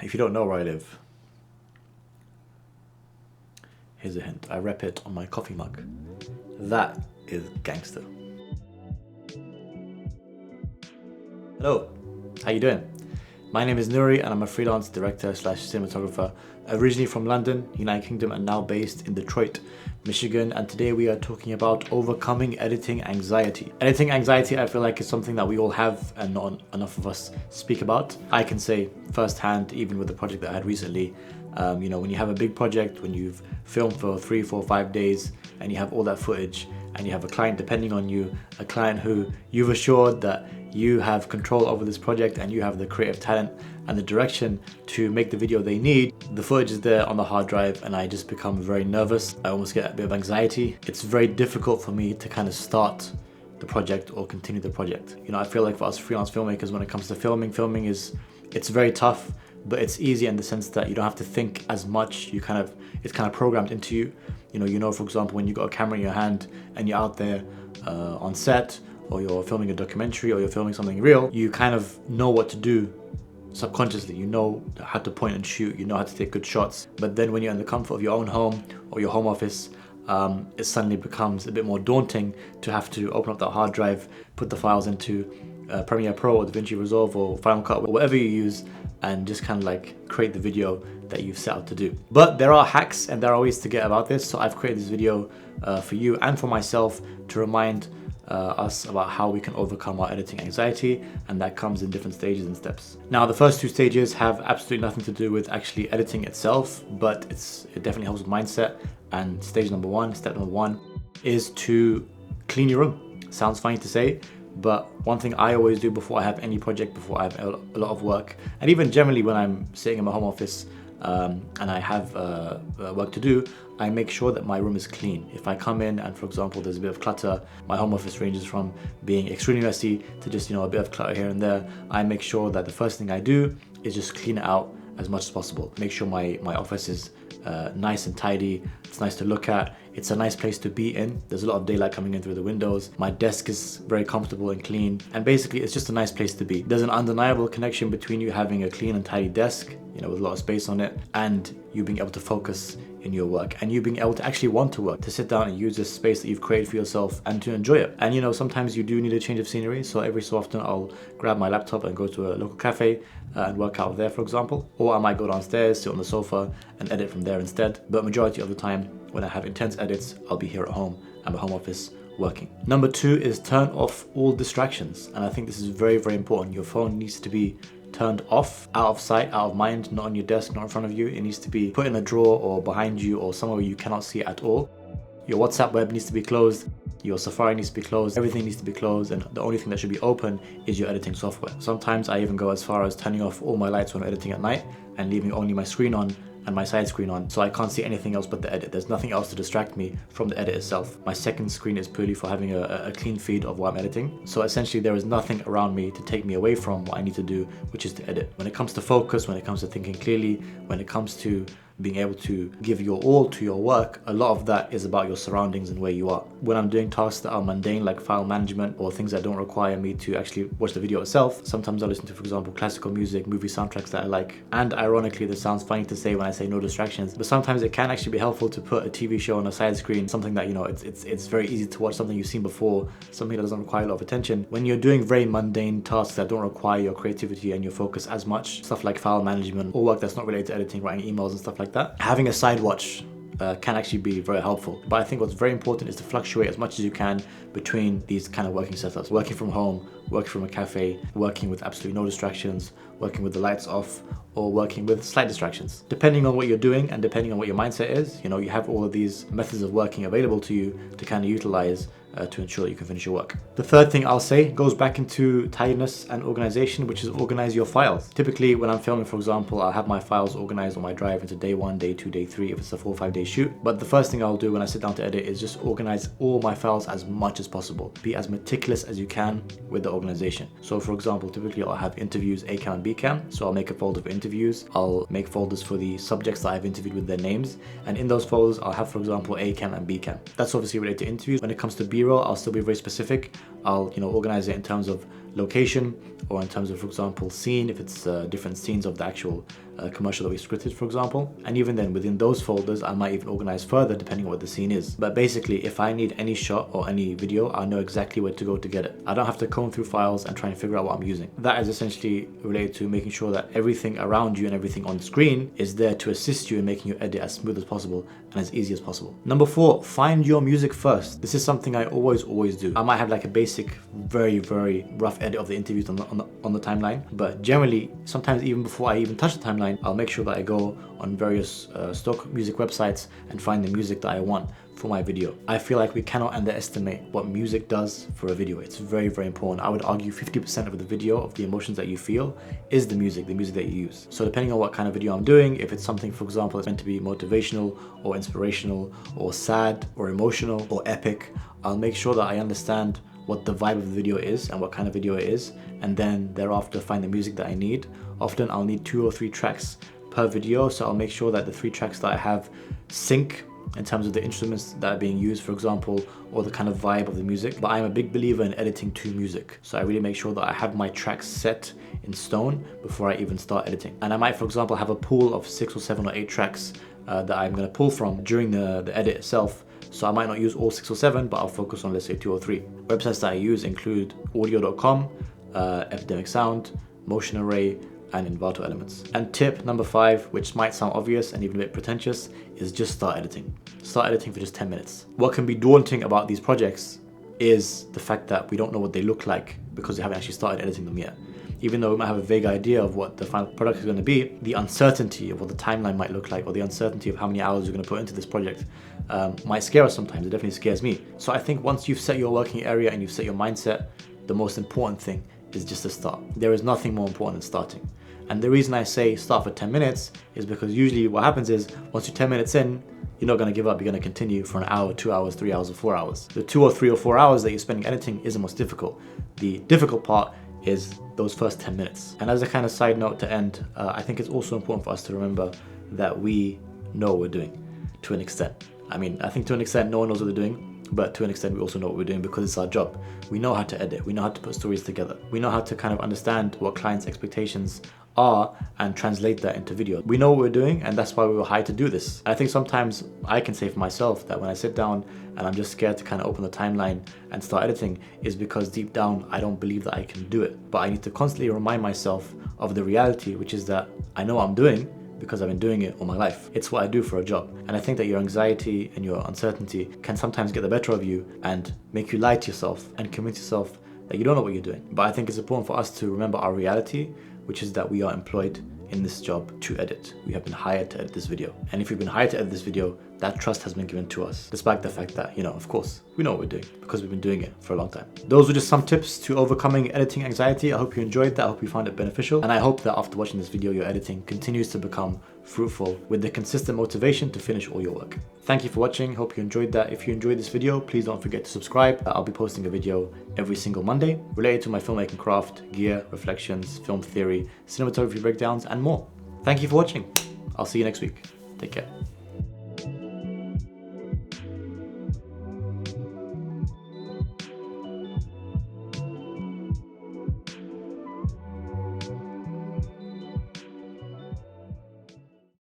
if you don't know where I live, here's a hint. I rep it on my coffee mug. That is gangster. Hello, how you doing? My name is Nuri and I'm a freelance director slash cinematographer, originally from London, United Kingdom, and now based in Detroit, Michigan. And today we are talking about overcoming editing anxiety. Editing anxiety, I feel like, is something that we all have and not enough of us speak about. I can say firsthand, even with the project that I had recently, when you have a big project, when you've filmed for 3, 4, 5 days and you have all that footage and you have a client depending on you, a client who you've assured that you have control over this project and you have the creative talent and the direction to make the video they need. The footage is there on the hard drive and I just become very nervous. I almost get a bit of anxiety. It's very difficult for me to kind of start the project or continue the project. I feel like for us freelance filmmakers, when it comes to filming it's very tough, but it's easy in the sense that you don't have to think as much. It's kind of programmed into you. For example, when you got a camera in your hand and you're out there on set, or you're filming a documentary, or you're filming something real, you kind of know what to do subconsciously. You know how to point and shoot, you know how to take good shots. But then when you're in the comfort of your own home or your home office, it suddenly becomes a bit more daunting to have to open up that hard drive, put the files into Premiere Pro or DaVinci Resolve or Final Cut, or whatever you use, and just kind of like create the video that you've set out to do. But there are hacks and there are ways to get about this. So I've created this video for you and for myself to remind us about how we can overcome our editing anxiety, and that comes in different stages and steps. Now, the first 2 stages have absolutely nothing to do with actually editing itself, but it definitely helps with mindset. And step number one is to clean your room. Sounds funny to say, but one thing I always do before I have any project, before I have a lot of work, and even generally when I'm sitting in my home office and I have work to do, I make sure that my room is clean. If I come in and, for example, there's a bit of clutter, my home office ranges from being extremely messy to just a bit of clutter here and there. I make sure that the first thing I do is just clean it out as much as possible. Make sure my office is nice and tidy. It's nice to look at. It's a nice place to be in. There's a lot of daylight coming in through the windows. My desk is very comfortable and clean. And basically, it's just a nice place to be. There's an undeniable connection between you having a clean and tidy desk, with a lot of space on it, and you being able to focus in your work, and you being able to actually want to work, to sit down and use this space that you've created for yourself and to enjoy it. And sometimes you do need a change of scenery, so every so often I'll grab my laptop and go to a local cafe and work out of there, for example, or I might go downstairs, sit on the sofa and edit from there instead. But majority of the time when I have intense edits, I'll be here at home at my home office working. Number 2 is turn off all distractions, and I think this is very, very important. Your phone needs to be turned off, out of sight, out of mind, not on your desk, not in front of you. It needs to be put in a drawer or behind you or somewhere you cannot see it at all. Your WhatsApp web needs to be closed, your Safari needs to be closed, everything needs to be closed, and the only thing that should be open is your editing software. Sometimes I even go as far as turning off all my lights when I'm editing at night and leaving only my screen on and my side screen on, so I can't see anything else but the edit. There's nothing else to distract me from the edit itself. My second screen is purely for having a clean feed of what I'm editing. So essentially there is nothing around me to take me away from what I need to do, which is to edit. When it comes to focus, when it comes to thinking clearly, when it comes to being able to give your all to your work, a lot of that is about your surroundings and where you are. When I'm doing tasks that are mundane, like file management or things that don't require me to actually watch the video itself, sometimes I listen to, for example, classical music, movie soundtracks that I like. And ironically, this sounds funny to say when I say no distractions, but sometimes it can actually be helpful to put a TV show on a side screen, something that, it's very easy to watch, something you've seen before, something that doesn't require a lot of attention. When you're doing very mundane tasks that don't require your creativity and your focus as much, stuff like file management or work that's not related to editing, writing emails and stuff like that, having a side watch can actually be very helpful. But I think what's very important is to fluctuate as much as you can between these kind of working setups. Working from home, working from a cafe, working with absolutely no distractions, working with the lights off, or working with slight distractions. Depending on what you're doing and depending on what your mindset is, you have all of these methods of working available to you to kind of utilize to ensure that you can finish your work. The third thing I'll say goes back into tidiness and organization, which is organize your files. Typically when I'm filming, for example, I'll have my files organized on my drive into day 1, day 2, day 3 if it's a 4 or 5 day shoot. But the first thing I'll do when I sit down to edit is just organize all my files as much as possible. Be as meticulous as you can with the organization. So for example, typically I'll have interviews A cam and B cam. So I'll make a folder for interviews. I'll make folders for the subjects that I've interviewed with their names. And in those folders, I'll have, for example, A cam and B cam. That's obviously related to interviews. When it comes to B-roll, I'll still be very specific. I'll, organize it in terms of location, or in terms of, for example, scene, if it's different scenes of the actual commercial that we scripted, for example. And even then, within those folders, I might even organize further depending on what the scene is. But basically, if I need any shot or any video, I'll know exactly where to go to get it. I don't have to comb through files and try and figure out what I'm using. That is essentially related to making sure that everything around you and everything on the screen is there to assist you in making your edit as smooth as possible and as easy as possible. Number 4, find your music first. This is something I always do. I might have like a basic, very rough edit of the interviews on the timeline, but generally, sometimes even before I even touch the timeline, I'll make sure that I go on various stock music websites and find the music that I want for my video. I feel like we cannot underestimate what music does for a video. It's very important. I would argue 50% of the video, of the emotions that you feel, is the music that you use. So depending on what kind of video I'm doing, if it's something, for example, that's meant to be motivational or inspirational or sad or emotional or epic, I'll make sure that I understand what the vibe of the video is and what kind of video it is, and then thereafter find the music that I need. Often I'll need 2 or 3 tracks per video, so I'll make sure that the 3 tracks that I have sync in terms of the instruments that are being used, for example, or the kind of vibe of the music. But I'm a big believer in editing to music, so I really make sure that I have my tracks set in stone before I even start editing. And I might, for example, have a pool of 6 or 7 or 8 tracks that I'm going to pull from during the edit itself. So I might not use all 6 or 7, but I'll focus on, let's say, 2 or 3. Websites that I use include audio.com, Epidemic Sound, Motion Array, and Envato Elements. And tip number 5, which might sound obvious and even a bit pretentious, is just start editing. Start editing for just 10 minutes. What can be daunting about these projects is the fact that we don't know what they look like because we haven't actually started editing them yet. Even though we might have a vague idea of what the final product is going to be, the uncertainty of what the timeline might look like, or the uncertainty of how many hours you're going to put into this project might scare us sometimes. It definitely scares me. So I think once you've set your working area and you've set your mindset, the most important thing is just to start. There is nothing more important than starting. And the reason I say start for 10 minutes is because usually what happens is once you're 10 minutes in, you're not going to give up. You're going to continue for an hour, 2 hours, 3 hours, or 4 hours. The 2 or 3 or 4 hours that you're spending editing is the most difficult. The difficult part is those first 10 minutes. And as a kind of side note to end, I think it's also important for us to remember that we know what we're doing to an extent. I mean, I think to an extent no one knows what they're doing, but to an extent we also know what we're doing because it's our job. We know how to edit, we know how to put stories together, we know how to kind of understand what clients' expectations are and translate that into video. We know what we're doing, and that's why we were hired to do this. I think sometimes I can say for myself that when I sit down and I'm just scared to kind of open the timeline and start editing is because deep down I don't believe that I can do it. But I need to constantly remind myself of the reality, which is that I know what I'm doing because I've been doing it all my life. It's what I do for a job. And I think that your anxiety and your uncertainty can sometimes get the better of you and make you lie to yourself and convince yourself that you don't know what you're doing. But I think it's important for us to remember our reality, which is that we are employed in this job to edit. We have been hired to edit this video. And if we've been hired to edit this video, that trust has been given to us, despite the fact that, of course, we know what we're doing because we've been doing it for a long time. Those were just some tips to overcoming editing anxiety. I hope you enjoyed that. I hope you found it beneficial. And I hope that after watching this video, your editing continues to become fruitful with the consistent motivation to finish all your work. Thank you for watching. Hope you enjoyed that. If you enjoyed this video, please don't forget to subscribe. I'll be posting a video every single Monday related to my filmmaking craft, gear, reflections, film theory, cinematography breakdowns, and more. Thank you for watching. I'll see you next week. Take care.